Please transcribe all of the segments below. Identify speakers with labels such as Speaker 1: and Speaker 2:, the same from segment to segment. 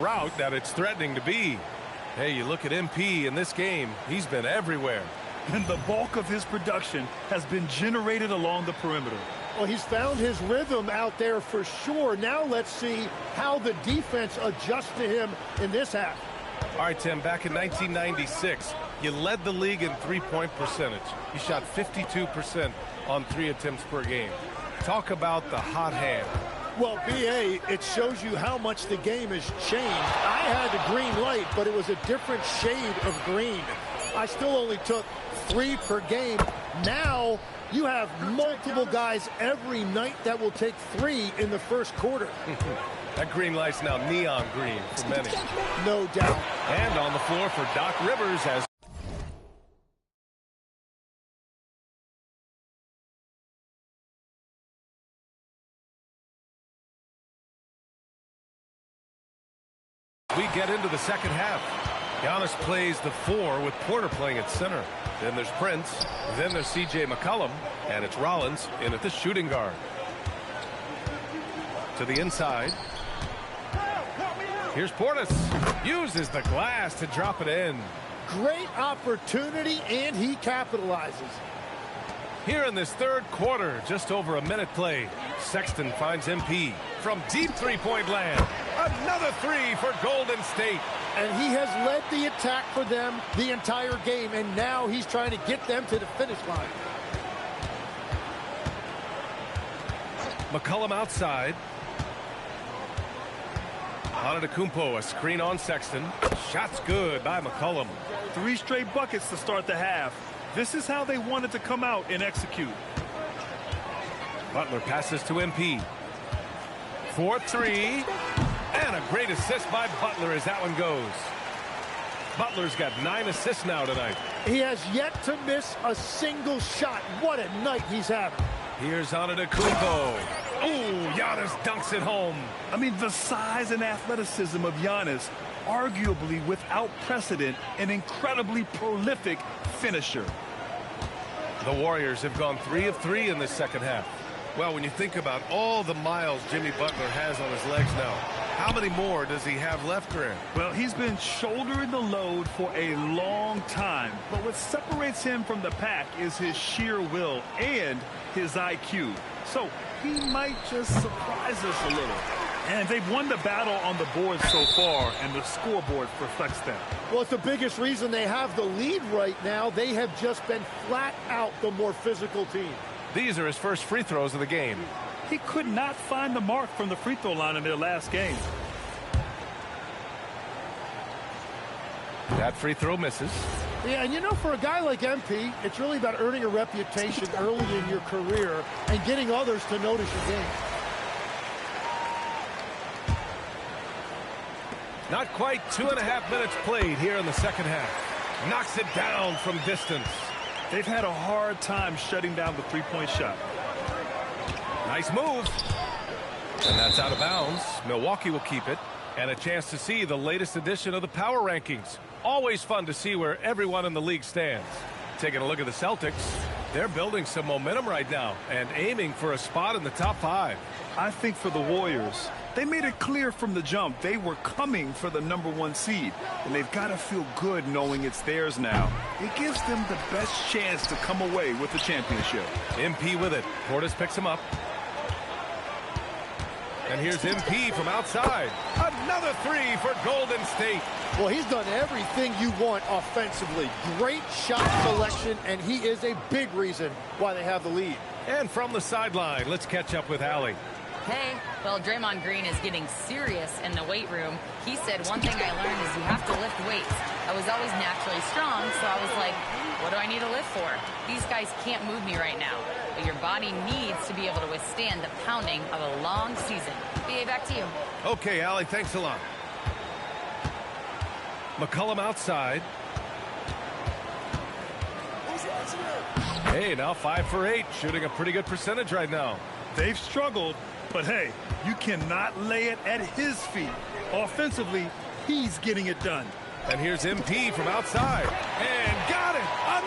Speaker 1: route that it's threatening to be. Hey, you look at MP in this game, he's been everywhere.
Speaker 2: And the bulk of his production has been generated along the perimeter.
Speaker 3: Well, he's found his rhythm out there for sure. Now let's see how the defense adjusts to him in this half.
Speaker 1: All right, Tim, back in 1996, you led the league in three-point percentage. You shot 52% on 3 attempts per game. Talk about the hot hand.
Speaker 3: Well, B.A., it shows you how much the game has changed. I had the green light, but it was a different shade of green. I still only took 3 per game. Now you have multiple guys every night that will take 3 in the first quarter.
Speaker 1: That green light's now neon green for many.
Speaker 3: No doubt.
Speaker 1: And on the floor for Doc Rivers as we get into the second half. Giannis plays the 4 with Porter playing at center. Then there's Prince. Then there's C.J. McCollum. And it's Rollins in at the shooting guard. To the inside. Here's Portis. Uses the glass to drop it in.
Speaker 3: Great opportunity, and he capitalizes.
Speaker 1: Here in this third quarter, just over a minute played. Sexton finds MP from deep three-point land. Another 3 for Golden State.
Speaker 3: And he has led the attack for them the entire game, and now he's trying to get them to the finish line.
Speaker 1: McCollum outside. Antetokounmpo, a screen on Sexton. Shot's good by McCollum.
Speaker 2: 3 straight buckets to start the half. This is how they wanted to come out and execute.
Speaker 1: Butler passes to MP. 4-3. And a great assist by Butler as that one goes. Butler's got 9 assists now tonight.
Speaker 3: He has yet to miss a single shot. What a night he's having.
Speaker 1: Here's Antetokounmpo. Ooh, Giannis dunks it home.
Speaker 2: I mean, the size and athleticism of Giannis, arguably without precedent, an incredibly prolific finisher.
Speaker 1: The Warriors have gone 3 of 3 in this second half. Well, when you think about all the miles Jimmy Butler has on his legs now, how many more does he have left, Grant?
Speaker 2: Well, he's been shouldering the load for a long time, but what separates him from the pack is his sheer will and his IQ. So he might just surprise us a little. And they've won the battle on the board so far, and the scoreboard reflects that.
Speaker 3: Well, it's the biggest reason they have the lead right now. They have just been flat out the more physical team.
Speaker 1: These are his first free throws of the game.
Speaker 2: He could not find the mark from the free throw line in their last game.
Speaker 1: That free throw misses.
Speaker 3: Yeah, and you know, for a guy like MP, it's really about earning a reputation early in your career and getting others to notice your game.
Speaker 1: Not quite 2.5 minutes played here in the second half. Knocks it down from distance.
Speaker 2: They've had a hard time shutting down the three-point shot.
Speaker 1: Nice move. And that's out of bounds. Milwaukee will keep it. And a chance to see the latest edition of the power rankings. Always fun to see where everyone in the league stands. Taking a look at the Celtics. They're building some momentum right now and aiming for a spot in the top 5.
Speaker 2: I think for the Warriors, they made it clear from the jump they were coming for the #1 seed. And they've got to feel good knowing it's theirs now. It gives them the best chance to come away with the championship.
Speaker 1: MP with it. Portis picks him up. And here's MP from outside. Another 3 for Golden State.
Speaker 3: Well, he's done everything you want offensively. Great shot selection, and he is a big reason why they have the lead.
Speaker 1: And from the sideline, let's catch up with Allie.
Speaker 4: Hey, well, Draymond Green is getting serious in the weight room. He said, one thing I learned is you have to lift weights. I was always naturally strong, so I was like, what do I need to lift for? These guys can't move me right now. But your body needs to be able to withstand the pounding of a long season. BA, back to you.
Speaker 1: Okay, Allie, thanks a lot. McCollum outside. Hey, now 5 for 8, shooting a pretty good percentage right now.
Speaker 2: They've struggled, but hey, you cannot lay it at his feet. Offensively, he's getting it done.
Speaker 1: And here's MP from outside. And got it!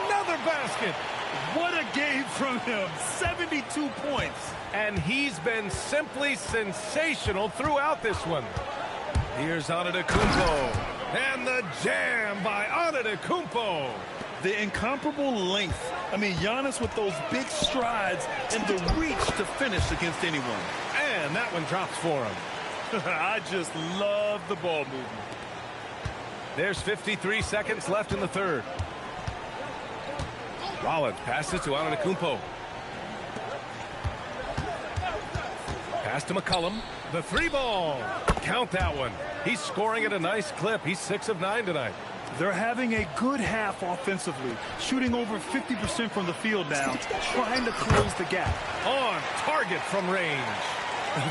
Speaker 1: Another basket!
Speaker 2: What a game from him. 72 points.
Speaker 1: And he's been simply sensational throughout this one. Here's Antetokounmpo. And the jam by Antetokounmpo.
Speaker 2: The incomparable length. I mean, Giannis with those big strides and the reach to finish against anyone.
Speaker 1: And that one drops for him.
Speaker 2: I just love the ball movement.
Speaker 1: There's 53 seconds left in the third. Rollins passes to Antetokounmpo. Pass to McCollum. The three ball. Count that one. He's scoring at a nice clip. He's 6 of 9 tonight.
Speaker 2: They're having a good half offensively, shooting over 50% from the field now, trying to close the gap.
Speaker 1: On target from range.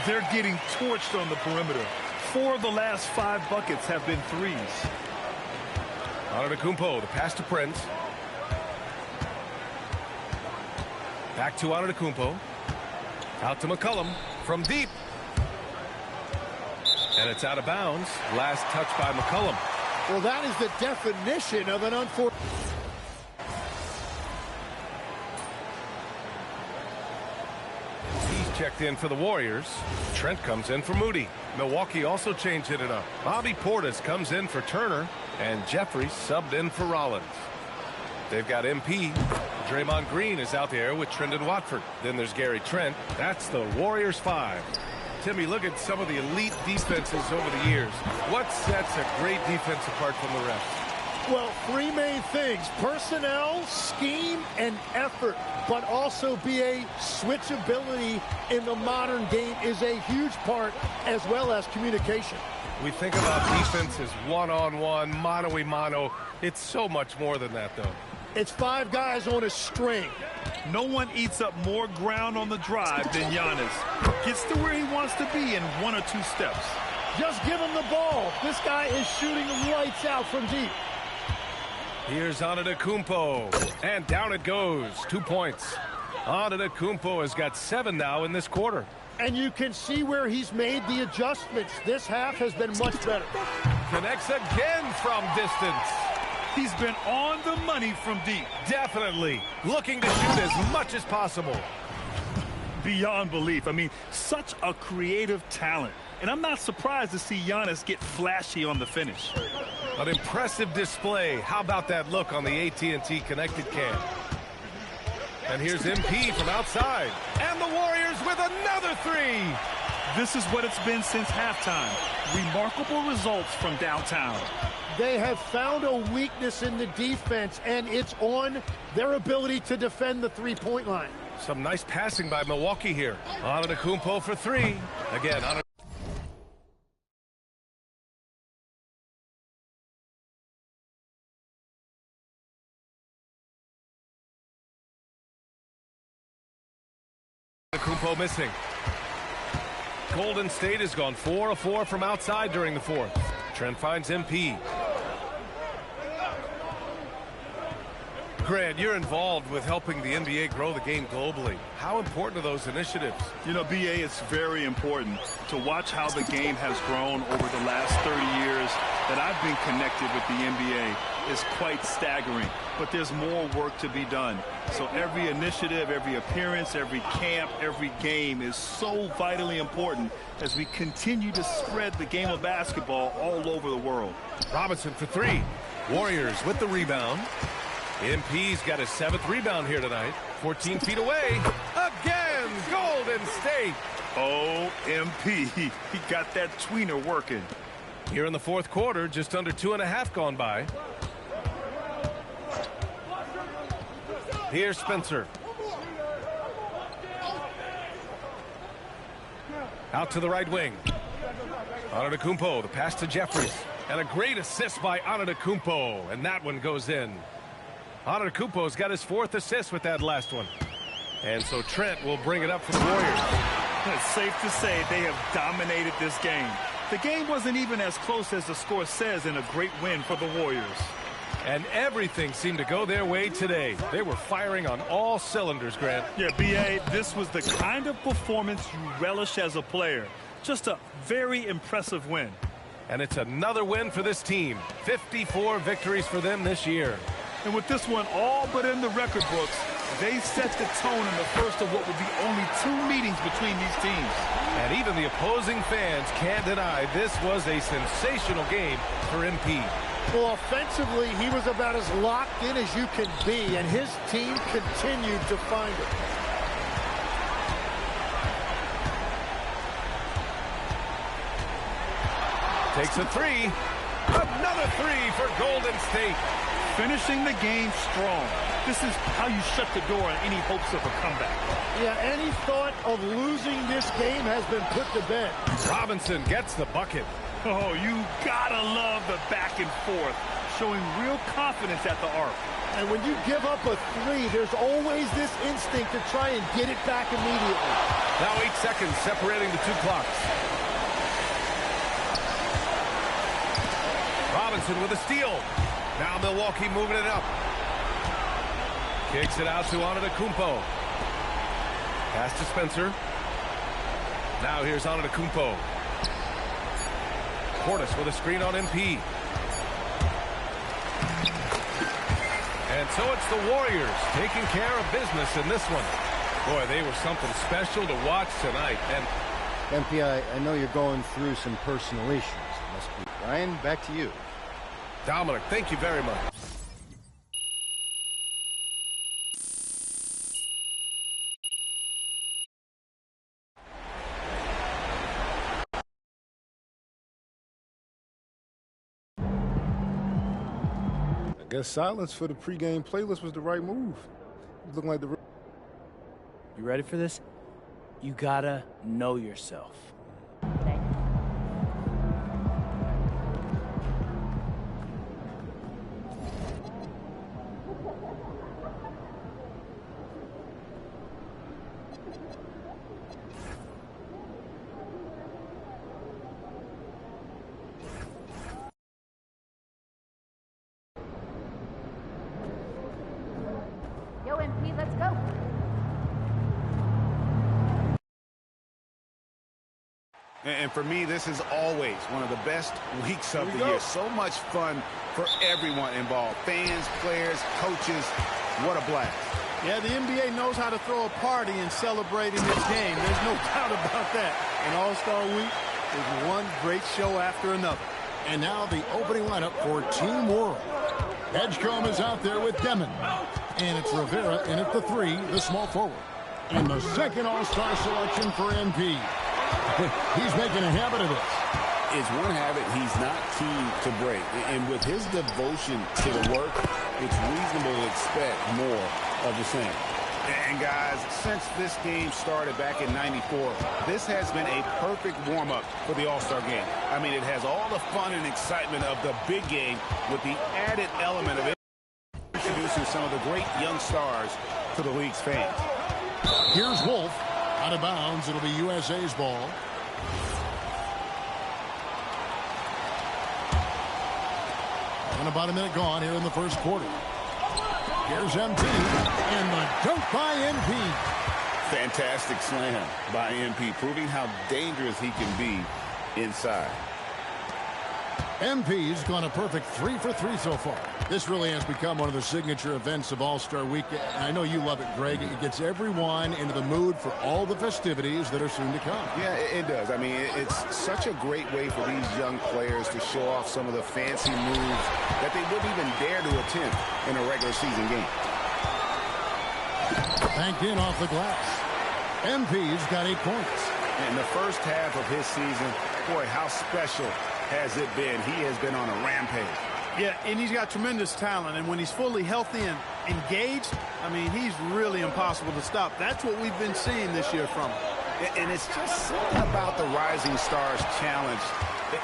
Speaker 2: They're getting torched on the perimeter. 4 of the last 5 buckets have been threes.
Speaker 1: Antetokounmpo, the pass to Prince. Back to Antetokounmpo. Out to McCollum from deep. And it's out of bounds. Last touch by McCollum.
Speaker 3: Well, that is the definition of an unfortunate.
Speaker 1: He's checked in for the Warriors. Trent comes in for Moody. Milwaukee also changed it up. Bobby Portis comes in for Turner. And Jeffries subbed in for Rollins. They've got MP. Draymond Green is out there with Trendon Watford. Then there's Gary Trent. That's the Warriors 5. Timmy, look at some of the elite defenses over the years. What sets a great defense apart from the rest?
Speaker 3: Well, 3 main things: personnel, scheme, and effort. But also BA, switchability in the modern game is a huge part, as well as communication.
Speaker 1: We think about defense as one-on-one, mano-a-mano. It's so much more than that, though.
Speaker 3: It's 5 guys on a string.
Speaker 2: No one eats up more ground on the drive than Giannis. Gets to where he wants to be in 1 or 2 steps.
Speaker 3: Just give him the ball. This guy is shooting lights out from deep.
Speaker 1: Here's Antetokounmpo. And down it goes. 2 points. Antetokounmpo has got 7 now in this quarter.
Speaker 3: And you can see where he's made the adjustments. This half has been much better.
Speaker 1: Connects again from distance.
Speaker 2: He's been on the money from deep.
Speaker 1: Definitely looking to shoot as much as possible.
Speaker 2: Beyond belief. I mean, such a creative talent. And I'm not surprised to see Giannis get flashy on the finish.
Speaker 1: An impressive display. How about that look on the AT&T connected cam? And here's MP from outside. And the Warriors with another 3.
Speaker 2: This is what it's been since halftime. Remarkable results from downtown.
Speaker 3: They have found a weakness in the defense, and it's on their ability to defend the three-point line.
Speaker 1: Some nice passing by Milwaukee here. Antetokounmpo for 3. Again, Antetokounmpo missing. Golden State has gone 4 of 4 from outside during the 4th. Trent finds MP. Grant, you're involved with helping the NBA grow the game globally. How important are those initiatives?
Speaker 2: You know, BA, it's very important to watch how the game has grown over the last 30 years that I've been connected with the NBA. Is quite staggering, but there's more work to be done. So every initiative, every appearance, every camp, every game is so vitally important as we continue to spread the game of basketball all over the world.
Speaker 1: Robinson for 3. Warriors with the rebound. MP's got his 7th rebound here tonight. 14 feet away. Again, Golden State.
Speaker 2: Oh, MP. He got that tweener working.
Speaker 1: Here in the 4th quarter, just under 2.5 gone by. Here's Spencer. Out to the right wing. Antetokounmpo, the pass to Jeffries. And a great assist by Antetokounmpo. And that one goes in. Antetokounmpo's got his 4th assist with that last one. And so Trent will bring it up for the Warriors.
Speaker 2: It's safe to say they have dominated this game. The game wasn't even as close as the score says in a great win for the Warriors.
Speaker 1: And everything seemed to go their way today. They were firing on all cylinders, Grant.
Speaker 2: Yeah, B.A., this was the kind of performance you relish as a player. Just a very impressive win.
Speaker 1: And it's another win for this team. 54 victories for them this year.
Speaker 2: And with this one all but in the record books, They set the tone in the first of what would be only 2 meetings between these teams.
Speaker 1: And even the opposing fans can't deny this was a sensational game for MP.
Speaker 3: Well, offensively, he was about as locked in as you can be, and his team continued to find it.
Speaker 1: Takes a three. Another three for Golden State.
Speaker 2: Finishing the game strong. This is how you shut the door on any hopes of a comeback.
Speaker 3: Yeah, any thought of losing this game has been put to bed.
Speaker 1: Robinson gets the bucket.
Speaker 2: Oh, you gotta love the back and forth, showing real confidence at the arc.
Speaker 3: And when you give up a three, there's always this instinct to try and get it back immediately.
Speaker 1: Now 8 seconds separating the 2 clocks. Robinson with a steal. Now Milwaukee moving it up. Kicks it out to Antetokounmpo. Pass to Spencer. Now here's Antetokounmpo. Portis with a screen on MP. And so it's the Warriors taking care of business in this one. Boy, they were something special to watch tonight. And
Speaker 5: MP, I know you're going through some personal issues. It must be. Ryan, back to you.
Speaker 1: Dominic, thank you very much.
Speaker 6: I guess silence for the pregame playlist was the right move. Looking like the.
Speaker 7: You ready for this? You gotta know yourself.
Speaker 8: Yo, MP, let's go.
Speaker 9: And for me, this is always one of the best weeks of the year. So much fun for everyone involved. Fans, players, coaches. What a blast.
Speaker 10: Yeah, the NBA knows how to throw a party and celebrate in this game. There's no doubt about that. And All-Star Week is one great show after another.
Speaker 11: And now the opening lineup for Team World. Edgecombe is out there with Demon. And it's Rivera in at the 3, the small forward. And the second All-Star selection for MP. He's making a habit of this.
Speaker 9: It's one habit he's not keen to break. And with his devotion to the work, it's reasonable to expect more of the same. And guys, since this game started back in '94, this has been a perfect warm-up for the All-Star game. I mean, it has all the fun and excitement of the big game with the added element of introducing some of the great young stars to the league's fans.
Speaker 11: Here's Wolf. Out of bounds. It'll be USA's ball. And about a minute gone here in the first quarter. Here's MP. And the dunk by MP.
Speaker 9: Fantastic slam by MP, proving how dangerous he can be inside.
Speaker 11: MP's gone a perfect 3 for 3 so far. This really has become one of the signature events of All-Star Week. And I know you love it, Greg. It gets everyone into the mood for all the festivities that are soon to come.
Speaker 9: Yeah, it does. I mean, it's such a great way for these young players to show off some of the fancy moves that they wouldn't even dare to attempt in a regular season game.
Speaker 11: Banked in off the glass. MP's got 8 points.
Speaker 9: In the first half of his season, boy, how special has it been? He has been on a rampage.
Speaker 10: Yeah, and he's got tremendous talent. And when he's fully healthy and engaged, I mean, he's really impossible to stop. That's what we've been seeing this year from him.
Speaker 9: And it's just something about the Rising Stars Challenge.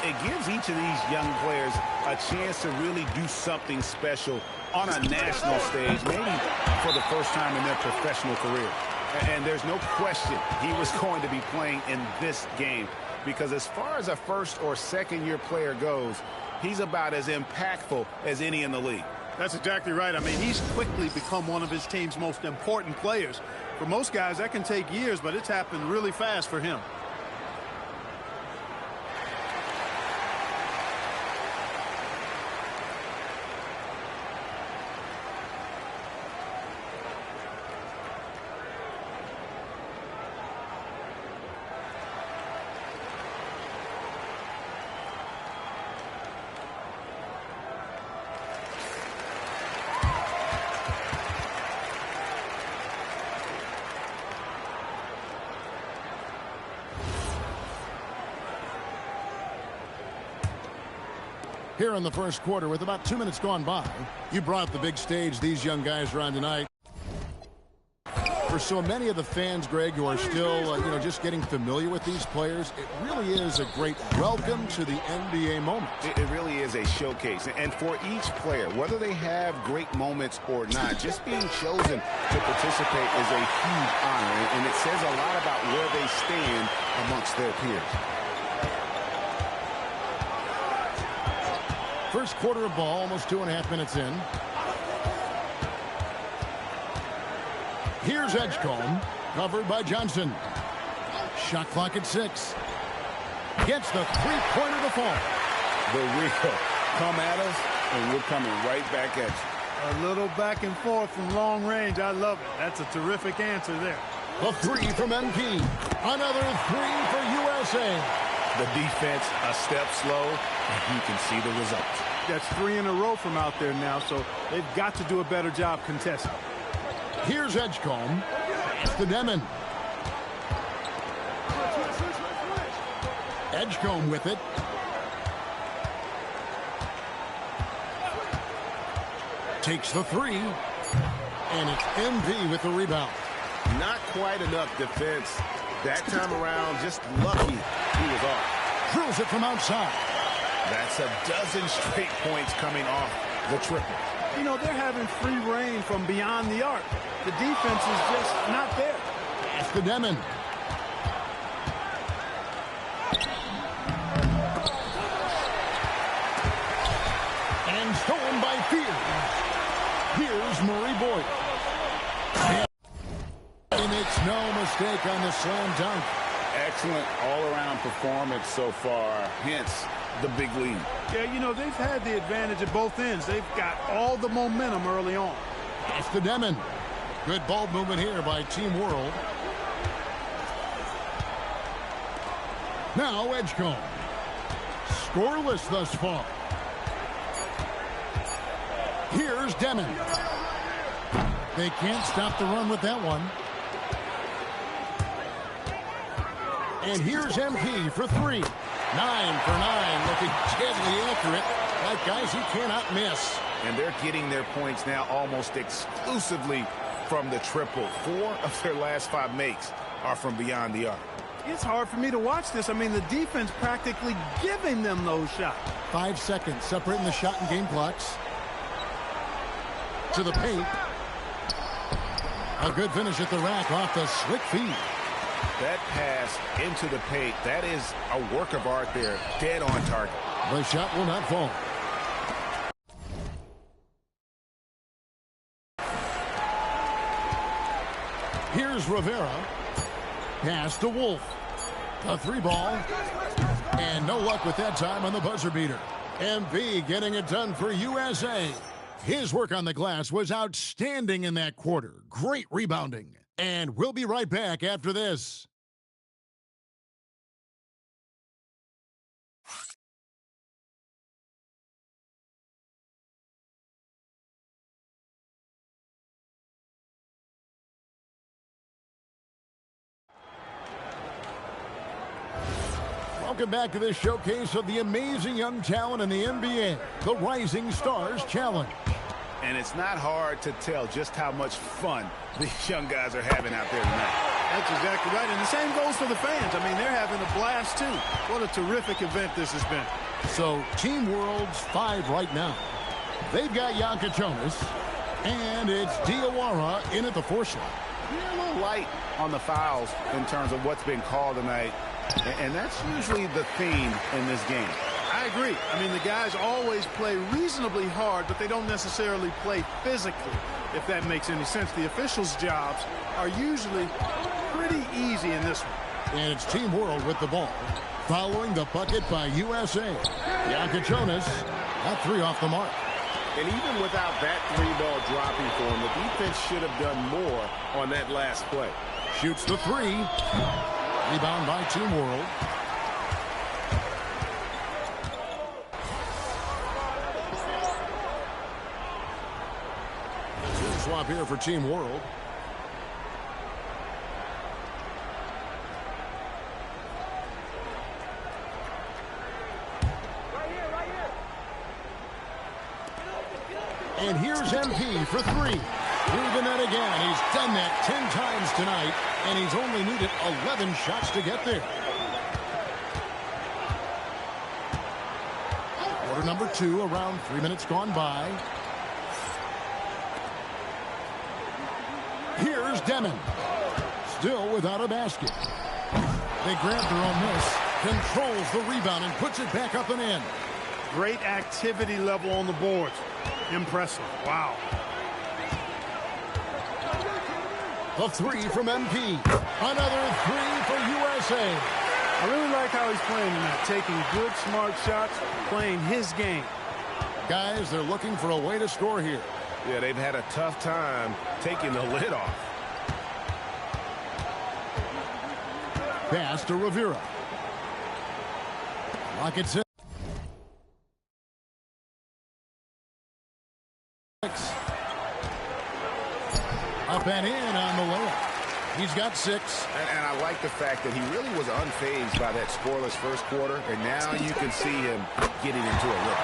Speaker 9: It gives each of these young players a chance to really do something special on a national stage, maybe for the first time in their professional career. And there's no question he was going to be playing in this game, because as far as a first or second year player goes, he's about as impactful as any in the league.
Speaker 10: That's exactly right. I mean, he's quickly become one of his team's most important players. For most guys, that can take years, but it's happened really fast for him.
Speaker 11: here in the first quarter with about 2 minutes gone by. You brought the big stage these young guys are on tonight. For so many of the fans, Greg, who are still, just getting familiar with these players, it really is a great welcome to the NBA moment.
Speaker 9: It really is a showcase. And for each player, whether they have great moments or not, just being chosen to participate is a huge honor. And it says a lot about where they stand amongst their peers.
Speaker 11: First quarter of ball, almost 2.5 minutes in. Here's Edgecombe, covered by Johnson. Shot clock at 6. Gets the three-pointer to fall.
Speaker 9: The real come at us, and we're coming right back at you.
Speaker 10: A little back and forth from long range. I love it. That's a terrific answer there.
Speaker 11: A three from MP. Another three for USA.
Speaker 9: The defense a step slow, and you can see the results.
Speaker 10: That's 3 in a row from out there now, so they've got to do a better job contesting.
Speaker 11: Here's Edgecombe. It's to Demon. Edgecombe with it. Takes the three. And it's MV with the rebound.
Speaker 9: Not quite enough defense. That time around, just lucky he was off.
Speaker 11: Drills it from outside.
Speaker 9: That's a dozen straight points coming off the triple.
Speaker 10: You know, they're having free reign from beyond the arc. The defense is just not there.
Speaker 11: It's to Demon. And stolen by Fears. Here's Murray Boyd. He makes no mistake on the slam dunk.
Speaker 9: Excellent all-around performance so far, hence the big lead.
Speaker 10: Yeah, you know, they've had the advantage at both ends. They've got all the momentum early on.
Speaker 11: It's to Demon. Good ball movement here by Team World. Now Edgecombe. Scoreless thus far. Here's Demon. They can't stop the run with that one. And here's MP for 3. 9 for 9, looking deadly accurate. Like guys he cannot miss.
Speaker 9: And they're getting their points now almost exclusively from the triple. 4 of their last 5 makes are from beyond the arc.
Speaker 10: It's hard for me to watch this. I mean, the defense practically giving them those shots.
Speaker 11: 5 seconds separating the shot and game clocks. To the paint. A good finish at the rack off the slick feed.
Speaker 9: That pass into the paint, that is a work of art there. Dead on target.
Speaker 11: The shot will not fall. Here's Rivera. Pass to Wolf. A 3-ball. And no luck with that time on the buzzer beater. MV getting it done for USA. His work on the glass was outstanding in that quarter. Great rebounding. And we'll be right back after this. Welcome back to this showcase of the amazing young talent in the NBA, the Rising Stars Challenge.
Speaker 9: And it's not hard to tell just how much fun these young guys are having out there tonight.
Speaker 10: That's exactly right. And the same goes for the fans. I mean, they're having a blast, too. What a terrific event this has been.
Speaker 11: So, Team World's 5 right now. They've got Jonas, and it's Diawara in at the 4 slot.
Speaker 9: You're a little light on the fouls in terms of what's been called tonight. And that's usually the theme in this game.
Speaker 10: I agree. I mean, the guys always play reasonably hard, but they don't necessarily play physically, if that makes any sense. The officials' jobs are usually pretty easy in this one.
Speaker 11: And it's Team World with the ball, following the bucket by USA. Jonas, that 3 off the mark.
Speaker 9: And even without that 3-ball dropping for him, the defense should have done more on that last play.
Speaker 11: Shoots the 3. Rebound by Team World. Team swap here for Team World. And here's MP for three. Through the net again. He's done that 10 times tonight, and he's only needed 11 shots to get there. Quarter number 2, around 3 minutes gone by. Here's Demon. Still without a basket. They grab their own miss. Controls the rebound and puts it back up and in.
Speaker 10: Great activity level on the boards. Impressive. Wow.
Speaker 11: The three from MP. Another three for USA.
Speaker 10: I really like how he's playing tonight. Taking good, smart shots, playing his game.
Speaker 11: Guys, they're looking for a way to score here.
Speaker 9: Yeah, they've had a tough time taking the lid off.
Speaker 11: Pass to Rivera. Rockets in. Up and in on the layup. He's got 6.
Speaker 9: And I like the fact that he really was unfazed by that scoreless first quarter, and now you can see him getting into a rhythm.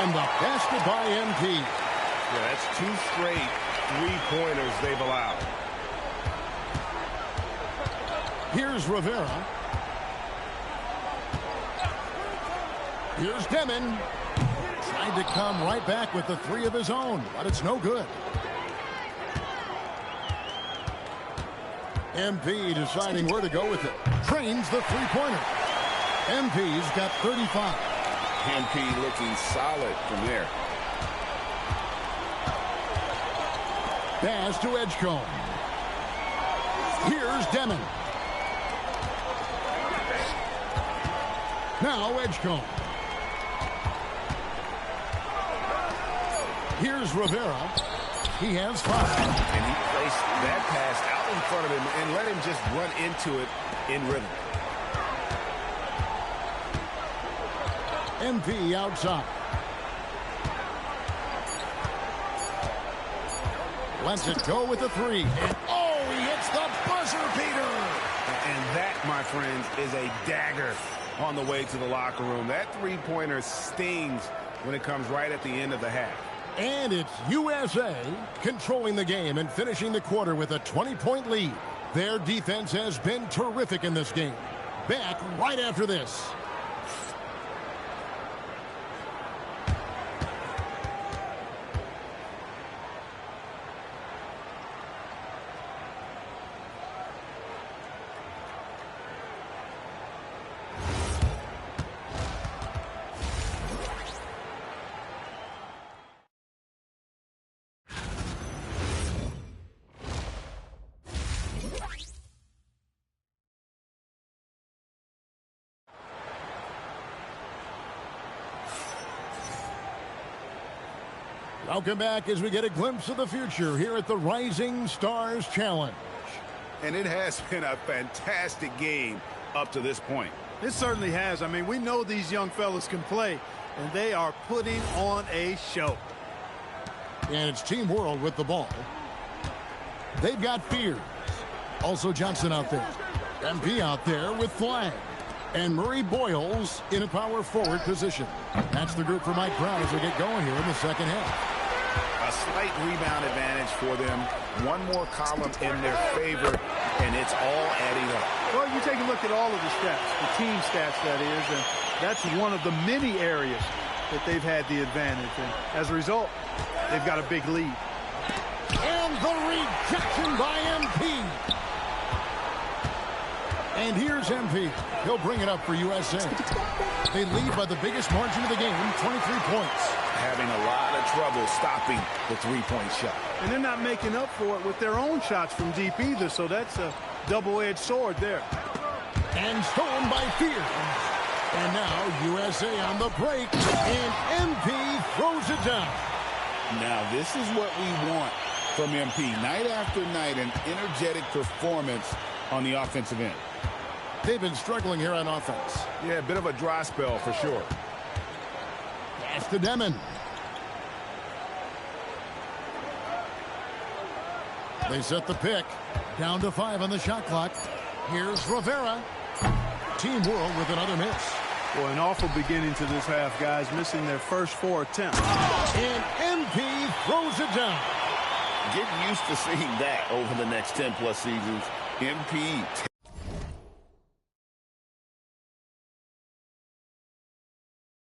Speaker 11: And the basket by MP.
Speaker 9: Yeah, that's 2 straight three-pointers they've allowed.
Speaker 11: Here's Rivera. Here's Demon. Tried to come right back with the 3 of his own, but it's no good. MP deciding where to go with it. Trains the three-pointer. MP's got 35.
Speaker 9: MP looking solid from there.
Speaker 11: Pass to Edgecombe. Here's Demon. Now Edgecombe. Here's Rivera. He has 5.
Speaker 9: And he placed that pass out in front of him and let him just run into it in rhythm.
Speaker 11: MP outside. Lets it go with the 3. And oh, he hits the buzzer beater.
Speaker 9: And that, my friends, is a dagger on the way to the locker room. That three-pointer stings when it comes right at the end of the half.
Speaker 11: And it's USA controlling the game and finishing the quarter with a 20-point lead. Their defense has been terrific in this game. Back right after this. Welcome back as we get a glimpse of the future here at the Rising Stars Challenge.
Speaker 9: And it has been a fantastic game up to this point.
Speaker 10: It certainly has. I mean, we know these young fellas can play, and they are putting on a show.
Speaker 11: And it's Team World with the ball. They've got Fears. Also Johnson out there. MP out there with Flag. And Murray Boyles in a power forward position. That's the group for Mike Brown as we get going here in the second half.
Speaker 9: A slight rebound advantage for them. One more column in their favor, and it's all adding up.
Speaker 10: Well, you take a look at all of the stats, the team stats, that is, and that's one of the many areas that they've had the advantage. And as a result, they've got a big lead.
Speaker 11: And the rejection by MP. And here's MP. He'll bring it up for USA. They lead by the biggest margin of the game, 23 points.
Speaker 9: Having a lot of trouble stopping the three-point shot.
Speaker 10: And they're not making up for it with their own shots from deep either, so that's a double-edged sword there.
Speaker 11: And stolen by Fears. And now USA on the break, and MP throws it down.
Speaker 9: Now this is what we want from MP. Night after night, an energetic performance on the offensive end.
Speaker 11: They've been struggling here on offense.
Speaker 9: Yeah, a bit of a dry spell for sure.
Speaker 11: Pass to Demon. They set the pick. Down to 5 on the shot clock. Here's Rivera. Team World with another miss.
Speaker 10: Well, an awful beginning to this half, guys, missing their first 4 attempts.
Speaker 11: And MP throws it down.
Speaker 9: Get used to seeing that over the next 10-plus seasons. MP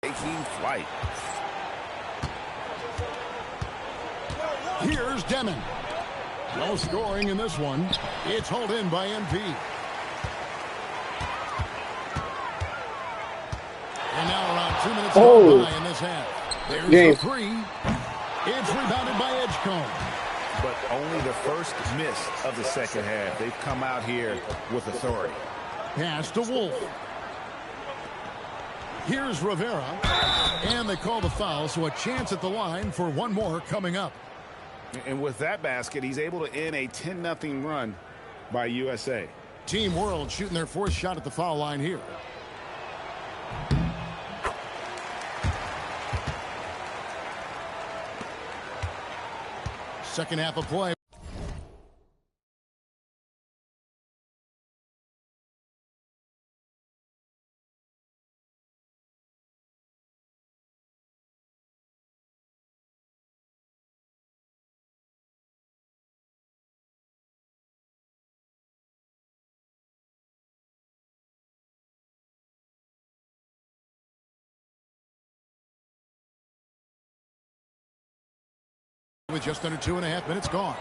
Speaker 9: taking flight.
Speaker 11: Here's Demon. No scoring in this one. It's hauled in by MP. And now around 2 minutes to go in this half. There's the three. It's rebounded by Edgecombe.
Speaker 9: But only the first miss of the second half. They've come out here with authority.
Speaker 11: Pass to Wolf. Here's Rivera. And they call the foul, so a chance at the line for one more coming up.
Speaker 9: And with that basket, he's able to end a 10-0 run by USA.
Speaker 11: Team World shooting their fourth shot at the foul line here. Second half of play. With just under 2.5 minutes gone.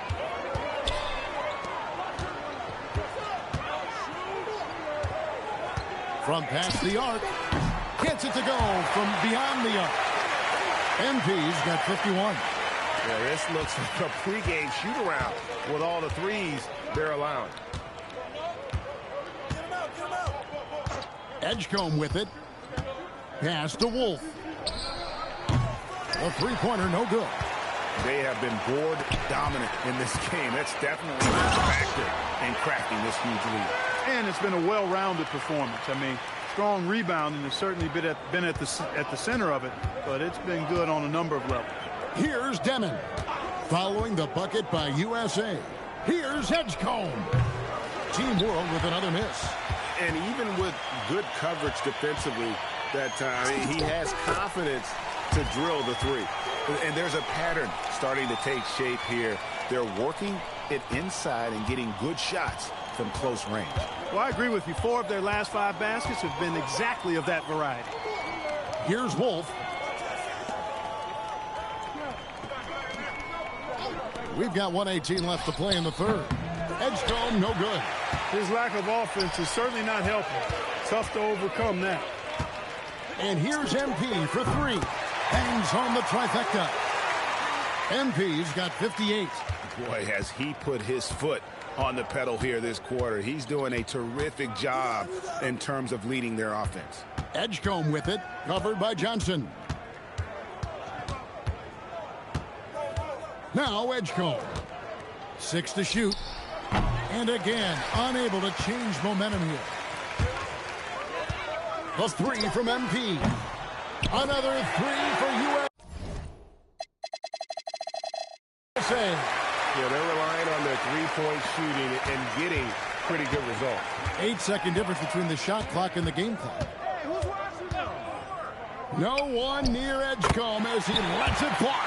Speaker 11: From past the arc. Gets it to go from beyond the arc. MP's got 51.
Speaker 9: Yeah, this looks like a pregame shoot-around with all the threes they're allowing.
Speaker 11: Edgecombe with it. Pass to Wolf. A three-pointer, no good.
Speaker 9: They have been board dominant in this game. That's definitely a factor in crafting this huge lead.
Speaker 10: And it's been a well-rounded performance. I mean, strong rebounding has certainly been at the center of it, but it's been good on a number of levels.
Speaker 11: Here's Demon. Following the bucket by USA. Here's Edgecombe. Team World with another miss.
Speaker 9: And even with good coverage defensively that time, he has confidence to drill the three. And there's a pattern starting to take shape here. They're working it inside and getting good shots from close range.
Speaker 10: Well, I agree with you. 4 of their last 5 baskets have been exactly of that variety.
Speaker 11: Here's Wolf. We've got 1:18 left to play in the third. Edgecombe, no good.
Speaker 10: His lack of offense is certainly not helping. Tough to overcome that.
Speaker 11: And here's MP for 3. Hangs on the trifecta. MP's got 58.
Speaker 9: Boy, has he put his foot on the pedal here this quarter. He's doing a terrific job in terms of leading their offense.
Speaker 11: Edgecombe with it, covered by Johnson. Now Edgecombe. 6 to shoot. And again, unable to change momentum here. A 3 from MP. Another 3 for USA.
Speaker 9: Yeah, they're relying on their three-point shooting and getting pretty good results.
Speaker 11: 8-second difference between the shot clock and the game clock. No one near Edgecombe as he lets it fly.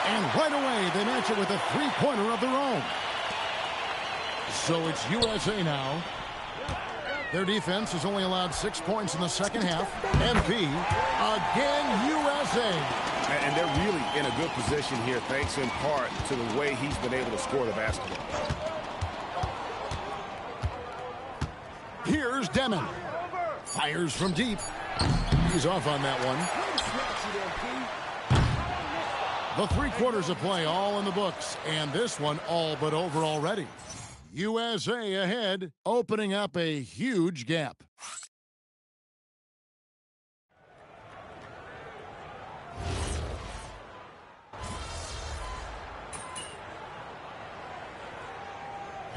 Speaker 11: And right away, they match it with a three-pointer of their own. So it's USA now. Their defense has only allowed 6 points in the second half. MP, again USA.
Speaker 9: And they're really in a good position here, thanks in part to the way he's been able to score the basketball.
Speaker 11: Here's Demon. Fires from deep. He's off on that one. The 3 quarters of play all in the books, and this one all but over already. USA ahead, opening up a huge gap.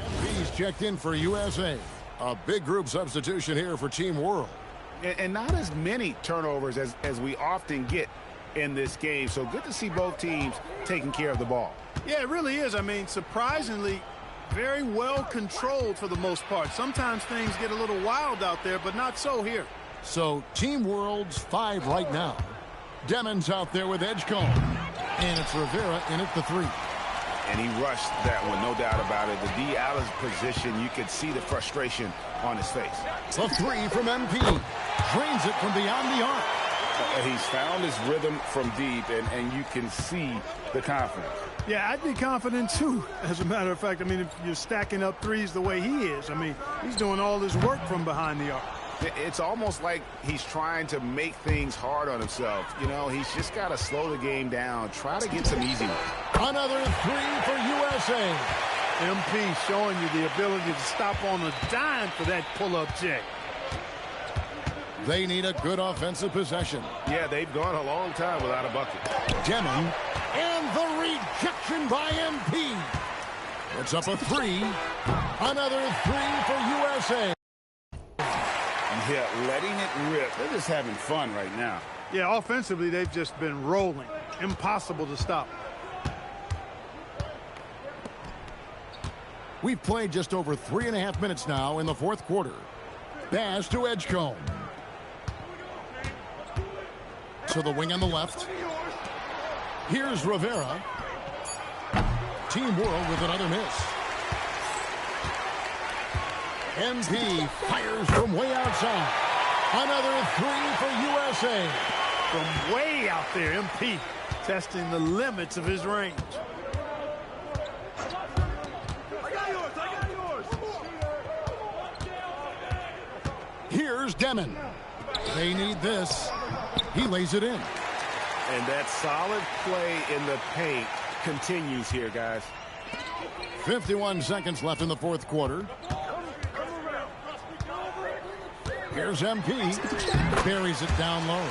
Speaker 11: MP's checked in for USA. A big group substitution here for Team World.
Speaker 9: And not as many turnovers as we often get in this game. So good to see both teams taking care of the ball.
Speaker 10: Yeah, it really is. I mean, surprisingly, very well controlled for the most part. Sometimes things get a little wild out there, but not so here.
Speaker 11: So Team World's 5 right now. Demon's out there with Edgecombe. And it's Rivera in at the 3.
Speaker 9: And he rushed that one, no doubt about it. The D out of position, you could see the frustration on his face.
Speaker 11: The 3 from MP. Drains it from beyond the arc.
Speaker 9: He's found his rhythm from deep, and you can see the confidence.
Speaker 10: Yeah, I'd be confident, too. As a matter of fact, I mean, if you're stacking up threes the way he is, I mean, he's doing all his work from behind the arc.
Speaker 9: It's almost like he's trying to make things hard on himself. You know, he's just got to slow the game down, try to get some easy ones.
Speaker 11: Another 3 for USA.
Speaker 10: MP showing you the ability to stop on a dime for that pull-up check.
Speaker 11: They need a good offensive possession.
Speaker 9: Yeah, they've gone a long time without a bucket.
Speaker 11: Deming, and the rejection by MP. It's up a 3. Another 3 for USA.
Speaker 9: Yeah, letting it rip. They're just having fun right now.
Speaker 10: Yeah, offensively, they've just been rolling. Impossible to stop.
Speaker 11: We've played just over 3.5 minutes now in the fourth quarter. Pass to Edgecombe. To the wing on the left. Here's Rivera. Team World with another miss. MP fires from way outside. Another 3 for USA.
Speaker 10: From way out there, MP testing the limits of his range.
Speaker 8: I got yours.
Speaker 11: Here's Deming. They need this. He lays it in.
Speaker 9: And that solid play in the paint continues here, guys.
Speaker 11: 51 seconds left in the fourth quarter. Here's MP. Buries it down low.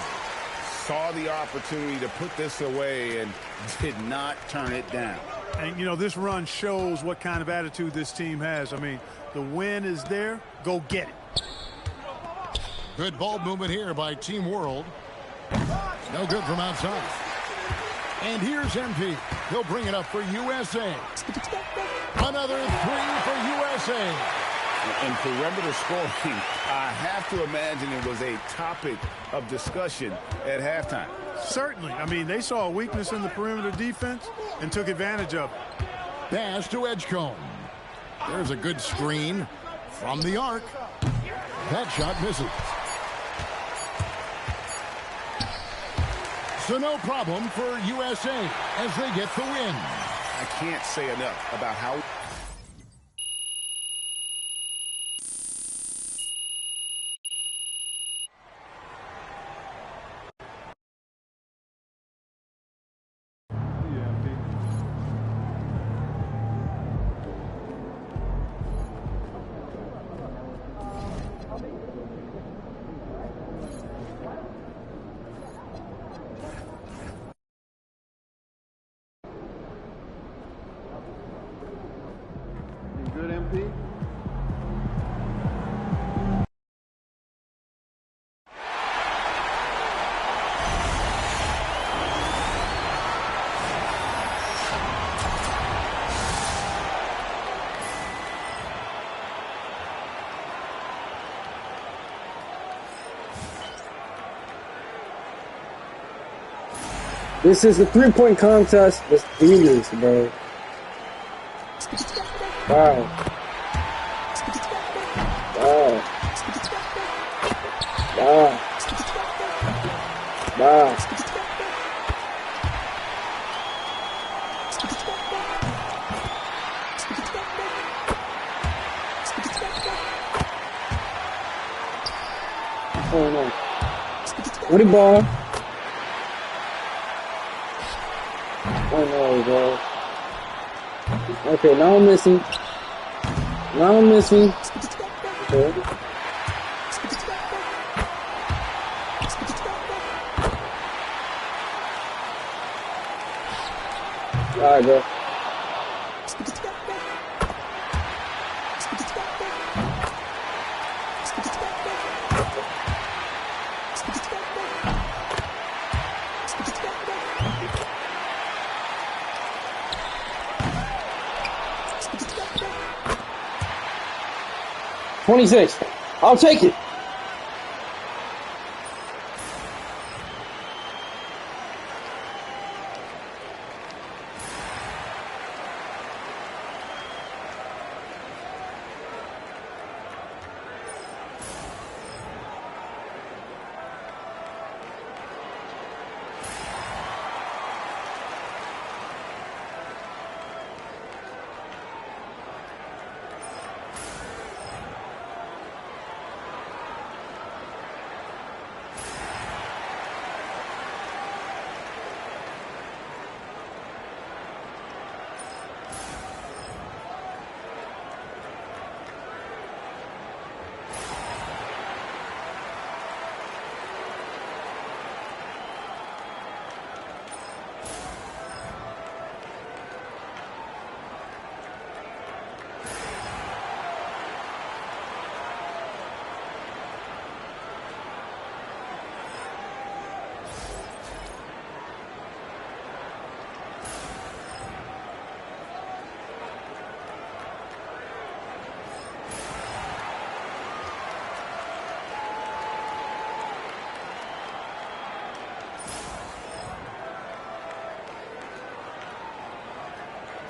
Speaker 9: Saw the opportunity to put this away and did not turn it down.
Speaker 10: And, you know, this run shows what kind of attitude this team has. I mean, the win is there. Go get it.
Speaker 11: Good ball movement here by Team World. No good from outside. And here's MP. He'll bring it up for USA. Another 3 for USA.
Speaker 9: And perimeter scoring, I have to imagine it was a topic of discussion at halftime.
Speaker 10: Certainly. I mean, they saw a weakness in the perimeter defense and took advantage of it.
Speaker 11: Pass to Edgecombe. There's a good screen from the arc. That shot misses. So no problem for USA as they get the win.
Speaker 9: I can't say enough about how...
Speaker 10: Good, MP.
Speaker 12: This is a three-point contest. Let's do this, bro. Wow. Wow. Wow. Wow. Oh no. What the ball? Oh no, bro. Okay, now I'm missing. Now I'm missing. Okay. Alright, bro. $26. I'll take it.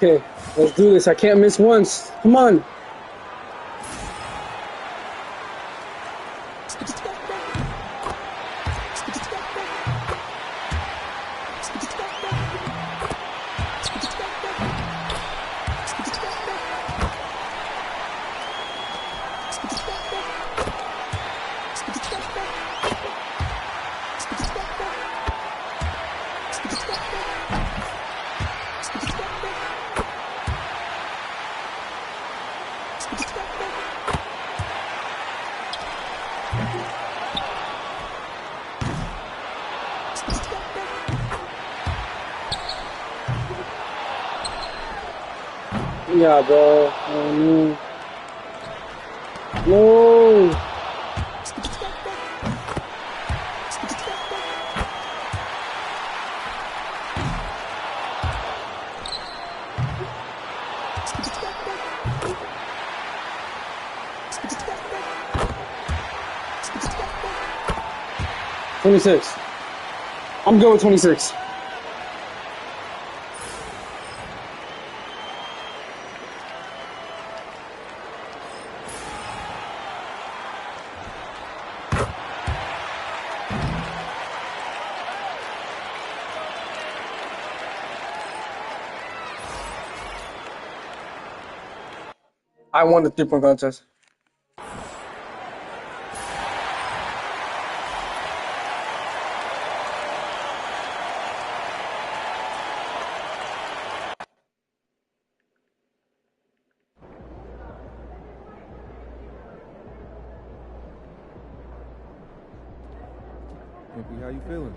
Speaker 12: Okay, let's do this. I can't miss once. Come on. Yeah, bro. Oh, no. No. $26. I'm going 26. I won the 3-point contest.
Speaker 6: MP, how you feeling?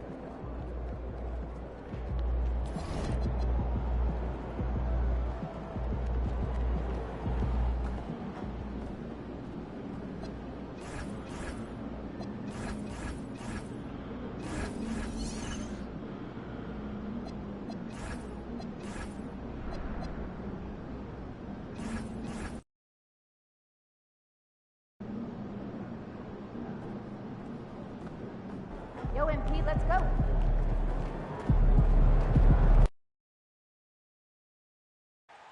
Speaker 13: Yo, MP, let's go.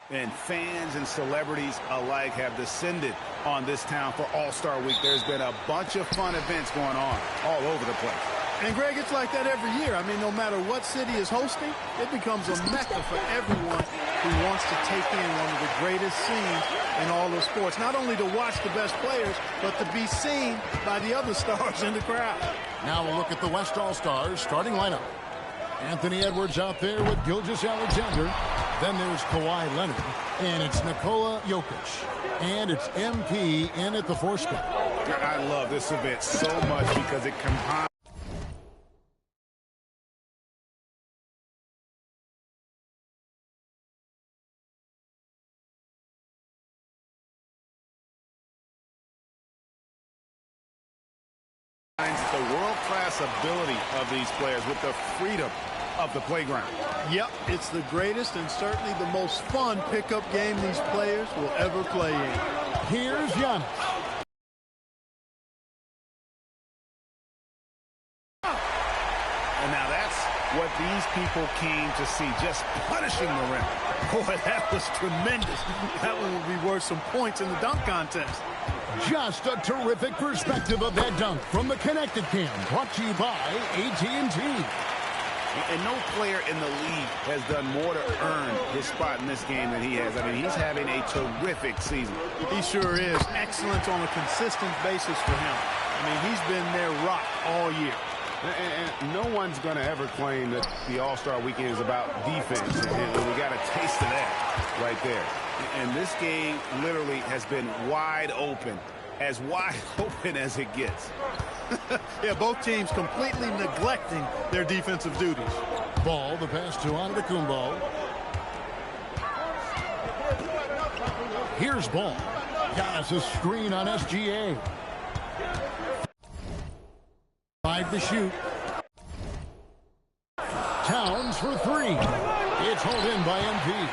Speaker 9: And fans and celebrities alike have descended on this town for All-Star Week. There's been a bunch of fun events going on all over the place.
Speaker 10: And, Greg, it's like that every year. I mean, no matter what city is hosting, it becomes a mecca for everyone who wants to take in one of the greatest scenes in all of sports. Not only to watch the best players, but to be seen by the other stars in the crowd.
Speaker 11: Now we'll look at the West All-Stars starting lineup. Anthony Edwards out there with Gilgeous-Alexander. Then there's Kawhi Leonard. And it's Nikola Jokic. And it's MP in at the 4 spot.
Speaker 9: I love this event so much because it combines the world-class ability of these players with the freedom of the playground.
Speaker 10: Yep, it's the greatest and certainly the most fun pickup game these players will ever play in.
Speaker 11: Here's Giannis.
Speaker 9: And now that's what these people came to see, just punishing the rim.
Speaker 10: Boy, that was tremendous. That one will be worth some points in the dunk contest.
Speaker 11: Just a terrific perspective of that dunk from the Connected Cam, brought to you by AT&T.
Speaker 9: And no player in the league has done more to earn his spot in this game than he has. I mean, he's having a terrific season.
Speaker 10: He sure is. Excellence on a consistent basis for him. I mean, he's been their rock all year.
Speaker 9: And no one's going to ever claim that the All-Star Weekend is about defense. And we got a taste of that right there. And this game literally has been wide open as it gets.
Speaker 10: Yeah, both teams completely neglecting their defensive duties.
Speaker 11: Ball, the pass to Antetokounmpo. Here's Ball. Giannis' screen on SGA. 5 to shoot. Towns for 3. It's hauled in by MP.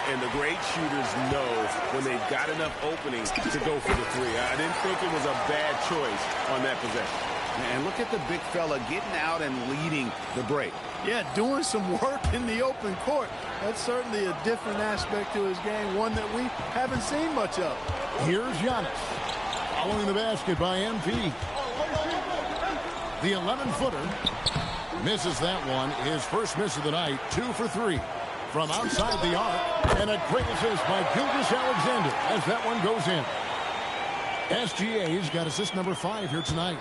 Speaker 9: And the great shooters know when they've got enough openings to go for the 3. I didn't think it was a bad choice on that possession. And look at the big fella getting out and leading the break.
Speaker 10: Yeah, doing some work in the open court. That's certainly a different aspect to his game, one that we haven't seen much of.
Speaker 11: Here's Giannis. Following the basket by MP. The 11-footer misses that one. His first miss of the night, 2 for 3. From outside the arc, and a great assist by Gilgeous-Alexander as that one goes in. SGA's got assist number 5 here tonight.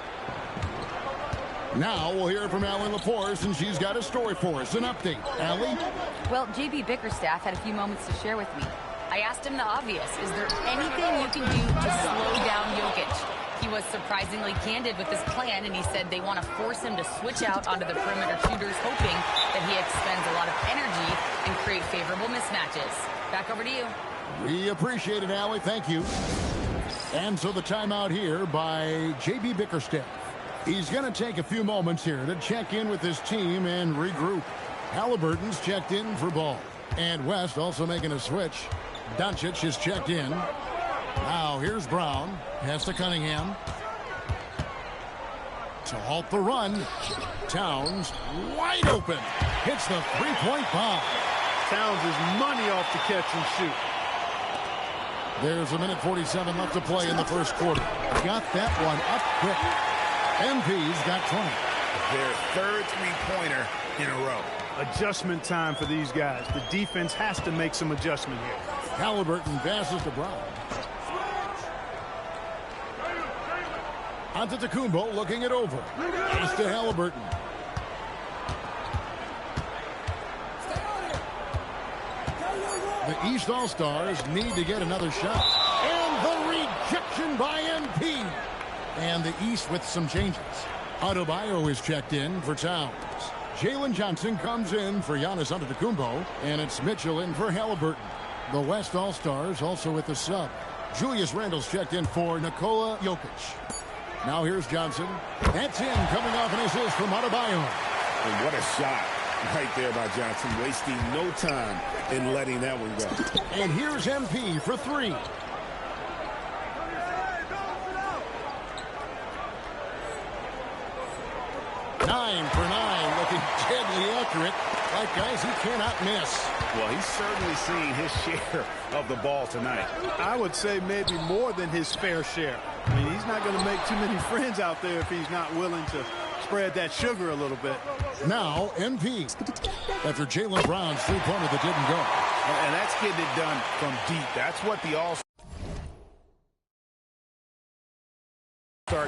Speaker 11: Now we'll hear from Allie Laporte, and she's got a story for us. An update. Allie?
Speaker 4: Well, JB Bickerstaff had a few moments to share with me. I asked him the obvious. Is there anything you can do to slow down Jokic? He was surprisingly candid with his plan, and he said they want to force him to switch out onto the perimeter shooters, hoping that he expends a lot of energy and create favorable mismatches. Back over to you.
Speaker 11: We appreciate it, Allie. Thank you. And so the timeout here by J.B. Bickerstaff. He's going to take a few moments here to check in with his team and regroup. Halliburton's checked in for ball. And West also making a switch. Doncic is checked in. Now here's Brown. Pass to Cunningham. To halt the run. Towns wide open. Hits the three-point bomb.
Speaker 10: Towns is money off the catch and shoot.
Speaker 11: There's a minute 47 left to play in the first quarter. Got that one up quick. MP's got 20.
Speaker 9: Their third three-pointer in a row.
Speaker 10: Adjustment time for these guys. The defense has to make some adjustment here.
Speaker 11: Halliburton passes to Brown. Antetokounmpo looking it over. Pass to Halliburton. The East All-Stars need to get another shot. And the rejection by MP. And the East with some changes. Adebayo is checked in for Towns. Jalen Johnson comes in for Giannis Antetokounmpo. And it's Mitchell in for Halliburton. The West All-Stars also with the sub. Julius Randle's checked in for Nikola Jokic. Now here's Johnson. That's in, coming off an assist from Adebayo.
Speaker 9: And what a shot right there by Johnson, wasting no time in letting that one go.
Speaker 11: And here's MP for 3. Nine for 9, looking deadly accurate. Like guys he cannot miss.
Speaker 9: Well, he's certainly seen his share of the ball tonight.
Speaker 10: I would say maybe more than his fair share. I mean, he's not going to make too many friends out there if he's not willing to spread that sugar a little bit.
Speaker 11: Now, MP. After Jaylen Brown's three-pointer that didn't go.
Speaker 9: And that's getting it done from deep. That's what the All-Star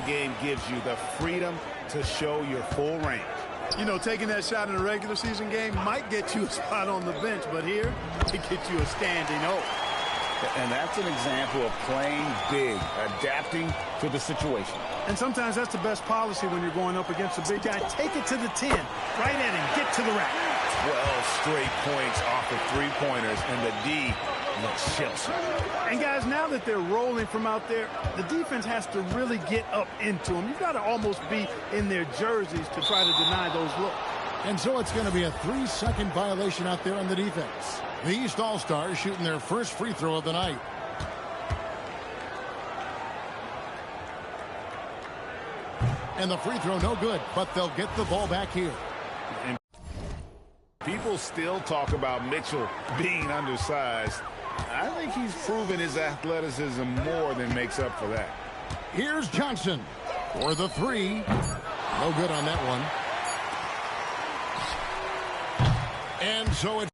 Speaker 9: game gives you, the freedom to show your full range.
Speaker 10: You know, taking that shot in a regular season game might get you a spot on the bench, but here, it gets you a standing O.
Speaker 9: And that's an example of playing big, adapting to the situation.
Speaker 10: And sometimes that's the best policy when you're going up against a big guy. Take it to the 10, right at him, get to the rack.
Speaker 9: 12 straight points off of three-pointers, and the D looks shell-shocked.
Speaker 10: And guys, now that they're rolling from out there, the defense has to really get up into them. You've got to almost be in their jerseys to try to deny those looks.
Speaker 11: And so it's going to be a 3-second violation out there on the defense. The East All-Stars shooting their first free throw of the night. And the free throw no good, but they'll get the ball back here.
Speaker 9: And people still talk about Mitchell being undersized. I think he's proven his athleticism more than makes up for that.
Speaker 11: Here's Johnson for the 3. No good on that one. And so it's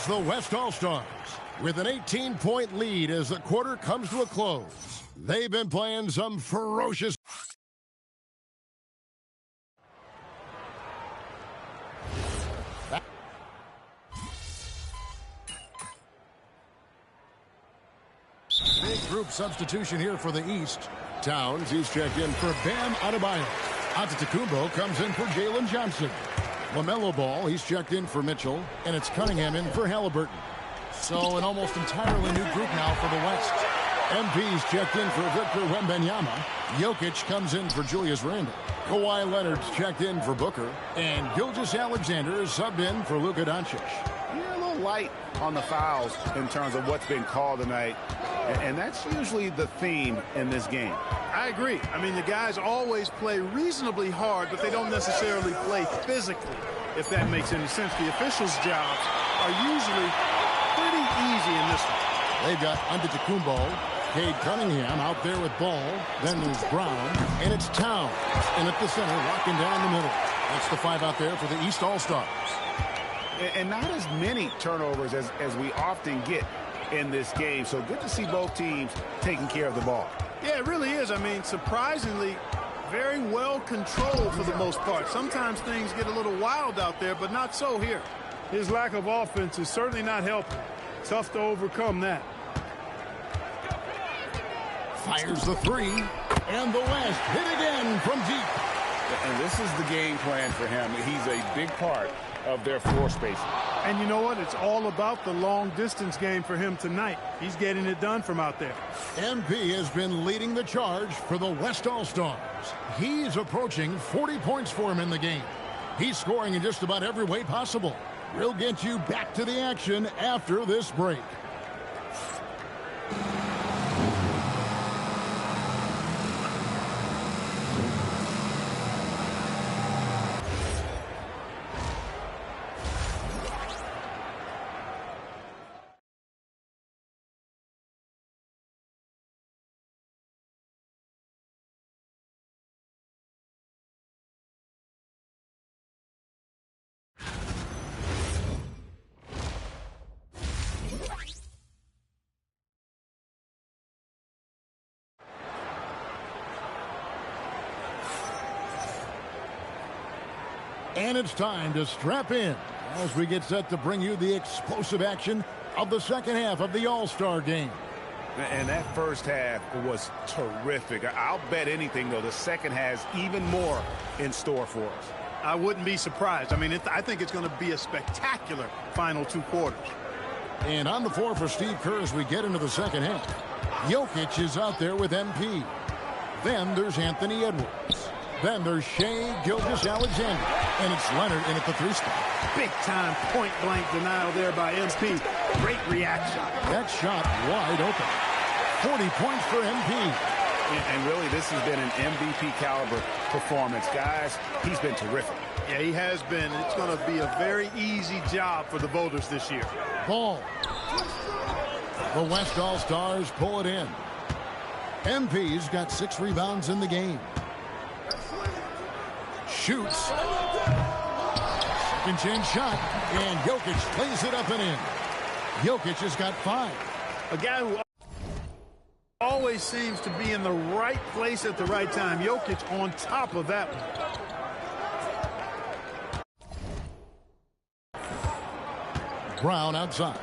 Speaker 11: the West All-Stars with an 18-point lead as the quarter comes to a close. They've been playing some ferocious. Big group substitution here for the East. Towns, he's checked in for Bam Adebayo. Antetokounmpo comes in for Jalen Johnson. LaMelo Ball, he's checked in for Mitchell, and it's Cunningham in for Halliburton. So an almost entirely new group now for the West. MP's checked in for Victor Wembanyama. Jokic comes in for Julius Randle. Kawhi Leonard's checked in for Booker. And Gilgeous-Alexander is subbed in for Luka Doncic.
Speaker 9: You're a little light on the fouls in terms of what's been called tonight. And that's usually the theme in this game.
Speaker 10: I agree. I mean, the guys always play reasonably hard, but they don't necessarily play physically, if that makes any sense. The officials' jobs are usually pretty easy in this one.
Speaker 11: They've got Antetokounmpo, Cade Cunningham out there with Ball. Then there's Brown, and it's Towns. And at the center, locking down the middle. That's the five out there for the East All-Stars.
Speaker 9: And not as many turnovers as we often get in this game. So good to see both teams taking care of the ball.
Speaker 10: Yeah, it really is. I mean, surprisingly, very well controlled for the most part. Sometimes things get a little wild out there, but not so here.
Speaker 2: His lack of offense is certainly not helping. Tough to overcome that.
Speaker 11: Fires the three, and the West hit again from deep.
Speaker 9: And this is the game plan for him. He's a big part of their floor spacing.
Speaker 2: And you know what? It's all about the long-distance game for him tonight. He's getting it done from out there.
Speaker 11: MP has been leading the charge for the West All-Stars. He's approaching 40 points for him in the game. He's scoring in just about every way possible. We'll get you back to the action after this break. And it's time to strap in as we get set to bring you the explosive action of the second half of the All-Star game.
Speaker 9: And that first half was terrific. I'll bet anything, though, the second has even more in store for us.
Speaker 10: I wouldn't be surprised. I mean, I think it's going to be a spectacular final two quarters.
Speaker 11: And on the floor for Steve Kerr as we get into the second half. Jokic is out there with MP. Then there's Anthony Edwards. Then there's Shai Gilgeous-Alexander. And it's Leonard in at the three spot.
Speaker 10: Big-time point-blank denial there by MP. Great reaction.
Speaker 11: That shot wide open. 40 points for MP.
Speaker 9: And really, this has been an MVP caliber performance. Guys, he's been terrific.
Speaker 10: Yeah, he has been. It's going to be a very easy job for the voters this year.
Speaker 11: Ball. The West All-Stars pull it in. MP's got 6 rebounds in the game. Shoots. Second chance shot. And Jokic plays it up and in. Jokic has got 5.
Speaker 10: A guy who always seems to be in the right place at the right time. Jokic on top of that one.
Speaker 11: Brown outside.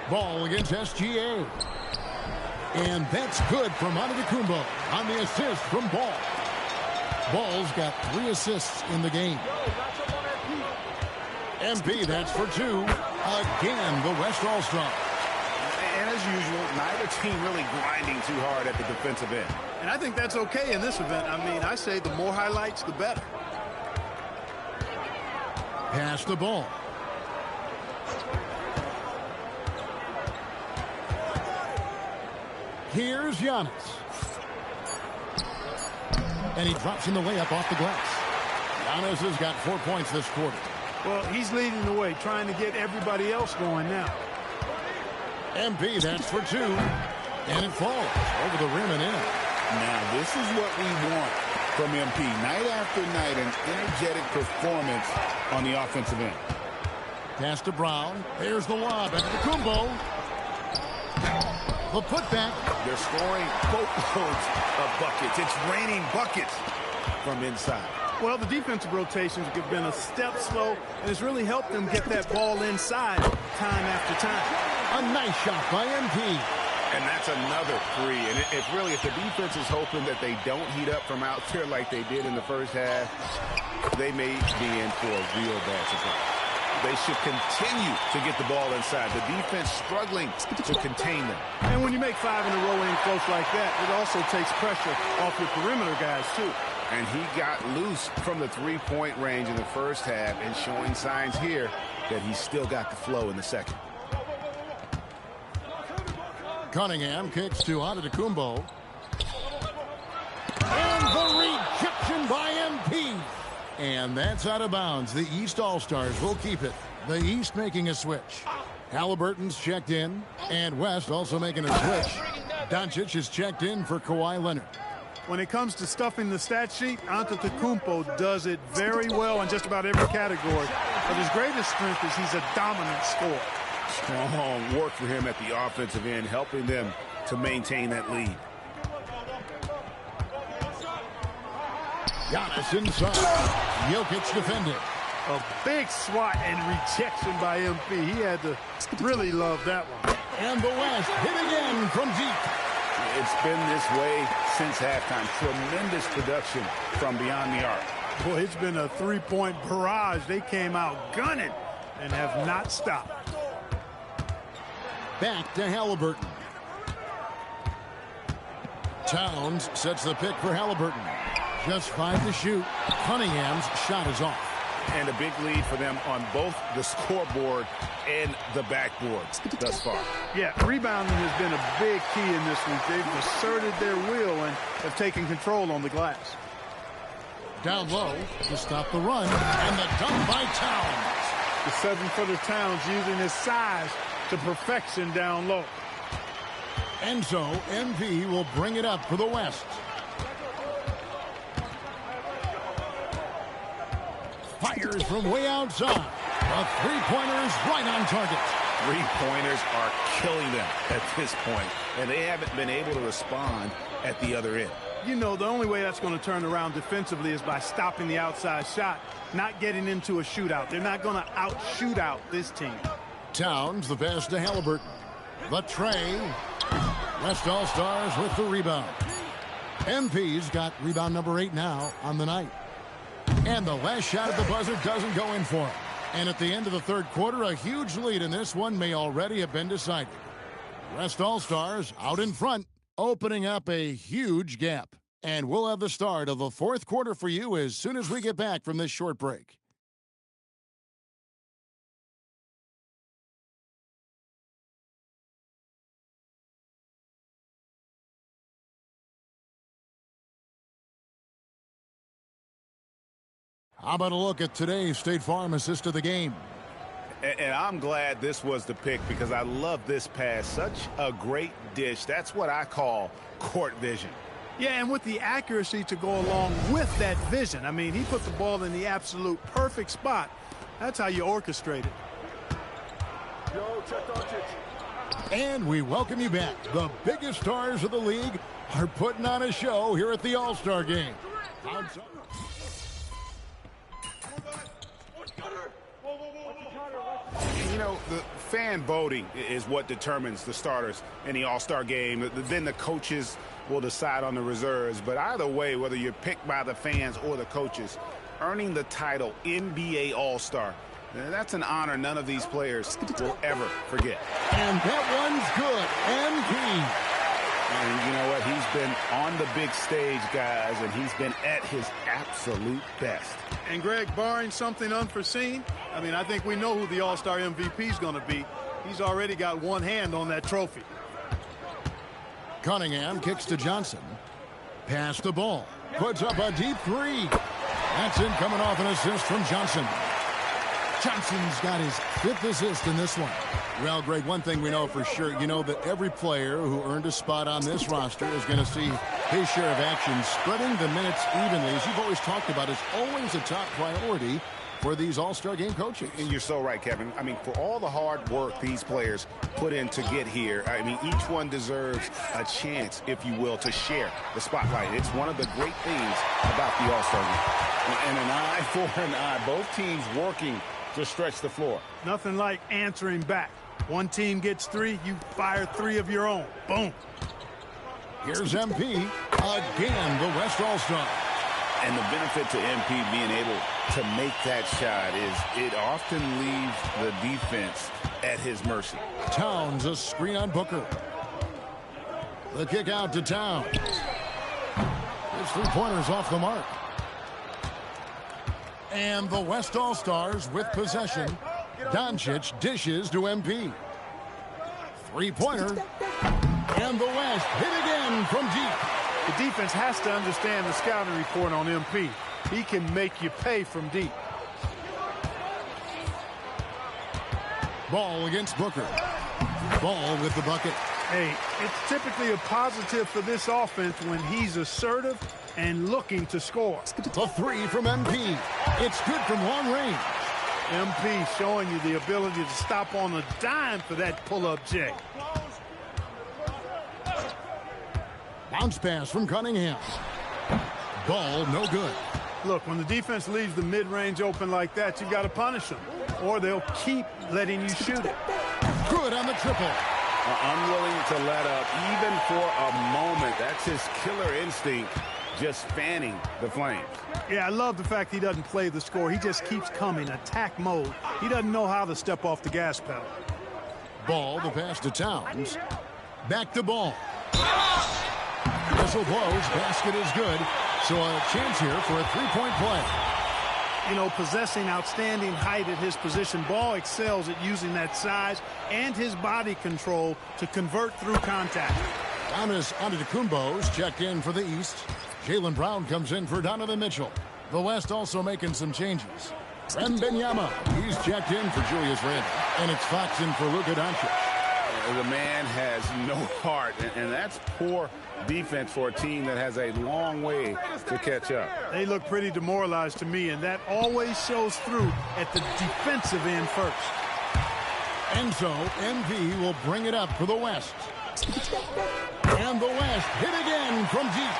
Speaker 11: Ball against SGA. And that's good from Antetokounmpo on the assist from Ball. Ball's got 3 assists in the game. MP, that's for 2. Again, the West All-Stars.
Speaker 9: And as usual, neither team really grinding too hard at the defensive end.
Speaker 10: And I think that's okay in this event. I mean, I say the more highlights, the better.
Speaker 11: Pass the ball. Here's Giannis. And he drops in the layup off the glass. Giannis has got 4 points this quarter.
Speaker 2: Well, he's leading the way, trying to get everybody else going now.
Speaker 11: MP, that's for 2. And it falls over the rim and in.
Speaker 9: Now, this is what we want from MP. Night after night, an energetic performance on the offensive end.
Speaker 11: Pass to Brown. There's the lob. Antetokounmpo. The putback.
Speaker 9: They're scoring boatloads of buckets. It's raining buckets from inside.
Speaker 10: Well, the defensive rotations have been a step slow, and it's really helped them get that ball inside time after time.
Speaker 11: A nice shot by MP.
Speaker 9: And that's another three. And if the defense is hoping that they don't heat up from out there like they did in the first half, they may be in for a real bad surprise. They should continue to get the ball inside. The defense struggling to contain them.
Speaker 2: And when you make 5 in a row in close like that, it also takes pressure off your perimeter guys, too.
Speaker 9: And he got loose from the three-point range in the first half and showing signs here that he's still got the flow in the second.
Speaker 11: Cunningham kicks to Antetokounmpo. And the rejection by MP. And that's out of bounds. The East All-Stars will keep it. The East making a switch. Halliburton's checked in. And West also making a switch. Doncic is checked in for Kawhi Leonard.
Speaker 2: When it comes to stuffing the stat sheet, Antetokounmpo does it very well in just about every category. But his greatest strength is he's a dominant scorer.
Speaker 9: Strong work for him at the offensive end, helping them to maintain that lead.
Speaker 11: Giannis inside. Jokic defended.
Speaker 2: A big swat and rejection by MP. He had to really love that one.
Speaker 11: And the West hit again from deep.
Speaker 9: It's been this way since halftime. Tremendous production from beyond the arc.
Speaker 2: Boy, it's been a three-point barrage. They came out gunning and have not stopped.
Speaker 11: Back to Halliburton. Towns sets the pick for Halliburton. Just 5 to shoot. Cunningham's shot is off.
Speaker 9: And a big lead for them on both the scoreboard and the backboard thus far.
Speaker 2: Yeah, rebounding has been a big key in this week. They've asserted their will and have taken control on the glass.
Speaker 11: Down low to stop the run. And the dunk by Towns.
Speaker 2: The 7-footer Towns using his size to perfection down low.
Speaker 11: And so MP will bring it up for the West. Fires from way outside. The three-pointers right on target.
Speaker 9: Three-pointers are killing them at this point, and they haven't been able to respond at the other end.
Speaker 2: You know, the only way that's going to turn around defensively is by stopping the outside shot, not getting into a shootout. They're not going to out-shoot out this team.
Speaker 11: Towns, the pass to Halliburton. The tray. West All-Stars with the rebound. MP's got rebound number 8 now on the night. And the last shot at the buzzer doesn't go in for him. And at the end of the third quarter, a huge lead in this one may already have been decided. West All-Stars out in front, opening up a huge gap. And we'll have the start of the fourth quarter for you as soon as we get back from this short break. How about a look at today's State Farm assist of the game?
Speaker 9: And I'm glad this was the pick because I love this pass. Such a great dish. That's what I call court vision.
Speaker 2: Yeah, and with the accuracy to go along with that vision. I mean, he put the ball in the absolute perfect spot. That's how you orchestrate it.
Speaker 11: And we welcome you back. The biggest stars of the league are putting on a show here at the All-Star Game.
Speaker 9: You know, the fan voting is what determines the starters in the All-Star Game. Then the coaches will decide on the reserves. But either way, whether you're picked by the fans or the coaches, earning the title NBA All-Star, that's an honor none of these players will ever forget.
Speaker 11: And that one's good. MP.
Speaker 9: And you know what? He's been on the big stage, guys, and he's been at his absolute best.
Speaker 2: And, Greg, barring something unforeseen, I mean, I think we know who the All-Star MVP is going to be. He's already got one hand on that trophy.
Speaker 11: Cunningham kicks to Johnson. Pass the ball. Puts up a deep three. That's in coming off an assist from Johnson. Johnson's got his 5th assist in this one. Well, Greg, one thing we know for sure, you know that every player who earned a spot on this roster is going to see his share of action. Spreading the minutes evenly, as you've always talked about, is always a top priority for these All-Star Game coaches.
Speaker 9: And you're so right, Kevin. I mean, for all the hard work these players put in to get here, I mean, each one deserves a chance, if you will, to share the spotlight. It's one of the great things about the All-Star Game. And an eye for an eye. Both teams working to stretch the floor.
Speaker 2: Nothing like answering back.
Speaker 10: One team gets 3, you fire 3 of your own. Boom.
Speaker 11: Here's MP. Again, the West All-Star.
Speaker 9: And the benefit to MP being able to make that shot is it often leaves the defense at his mercy.
Speaker 11: Towns, a screen on Booker. The kick out to Towns. His three-pointers off the mark. And the West All-Stars with possession. Doncic dishes to MP. Three-pointer. And the West hit again from deep.
Speaker 10: The defense has to understand the scouting report on MP. He can make you pay from deep.
Speaker 11: Ball against Booker. Ball with the bucket.
Speaker 10: Hey, it's typically a positive for this offense when he's assertive and looking to score.
Speaker 11: The 3 from MP. It's good from long range.
Speaker 10: MP showing you the ability to stop on a dime for that pull-up J.
Speaker 11: Bounce pass from Cunningham. Ball no good.
Speaker 10: Look, when the defense leaves the mid-range open like that, you got to punish them, or they'll keep letting you shoot it.
Speaker 11: Good on the triple.
Speaker 9: Unwilling to let up even for a moment. That's his killer instinct, just fanning the flames.
Speaker 10: Yeah, I love the fact he doesn't play the score. He just keeps coming, attack mode. He doesn't know how to step off the gas pedal.
Speaker 11: Ball, the pass to Towns. Back to Ball. Whistle blows, basket is good. So a chance here for a three-point play.
Speaker 10: You know, possessing outstanding height at his position, Ball excels at using that size and his body control to convert through contact.
Speaker 11: Giannis Antetokounmpo's checked in for the East. Jaylen Brown comes in for Donovan Mitchell. The West also making some changes. Wembanyama, he's checked in for Julius Randle. And it's Fox in for Luka Doncic.
Speaker 9: The man has no heart, and that's poor defense for a team that has a long way to catch up.
Speaker 10: They look pretty demoralized to me, and that always shows through at the defensive end first.
Speaker 11: And so MV will bring it up for the West. And the West hit again from deep.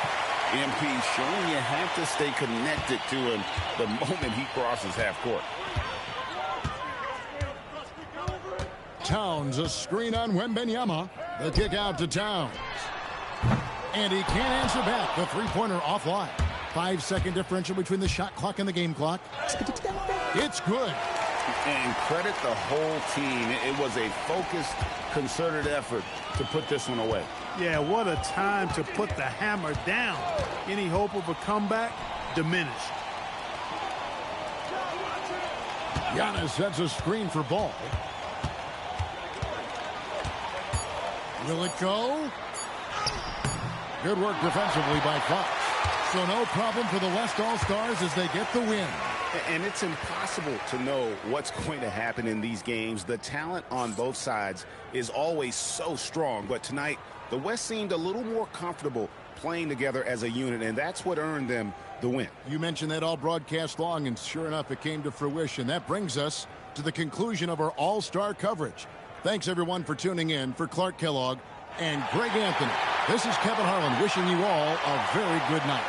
Speaker 9: MP showing you have to stay connected to him the moment he crosses half court.
Speaker 11: Towns, a screen on Wembanyama. The kick out to Towns. And he can't answer back. The three-pointer offline. 5-second differential between the shot clock and the game clock. It's good.
Speaker 9: And credit the whole team. It was a focused, concerted effort to put this one away.
Speaker 10: Yeah, what a time to put the hammer down. Any hope of a comeback? Diminished.
Speaker 11: Giannis sets a screen for Ball. Will it go? Good work defensively by Fox. So no problem for the West All-Stars as they get the win.
Speaker 9: And it's impossible to know what's going to happen in these games. The talent on both sides is always so strong. But tonight, the West seemed a little more comfortable playing together as a unit, and that's what earned them the win.
Speaker 11: You mentioned that all broadcast long, and sure enough, it came to fruition. That brings us to the conclusion of our All-Star coverage. Thanks, everyone, for tuning in. For Clark Kellogg and Greg Anthony, this is Kevin Harlan wishing you all a very good night.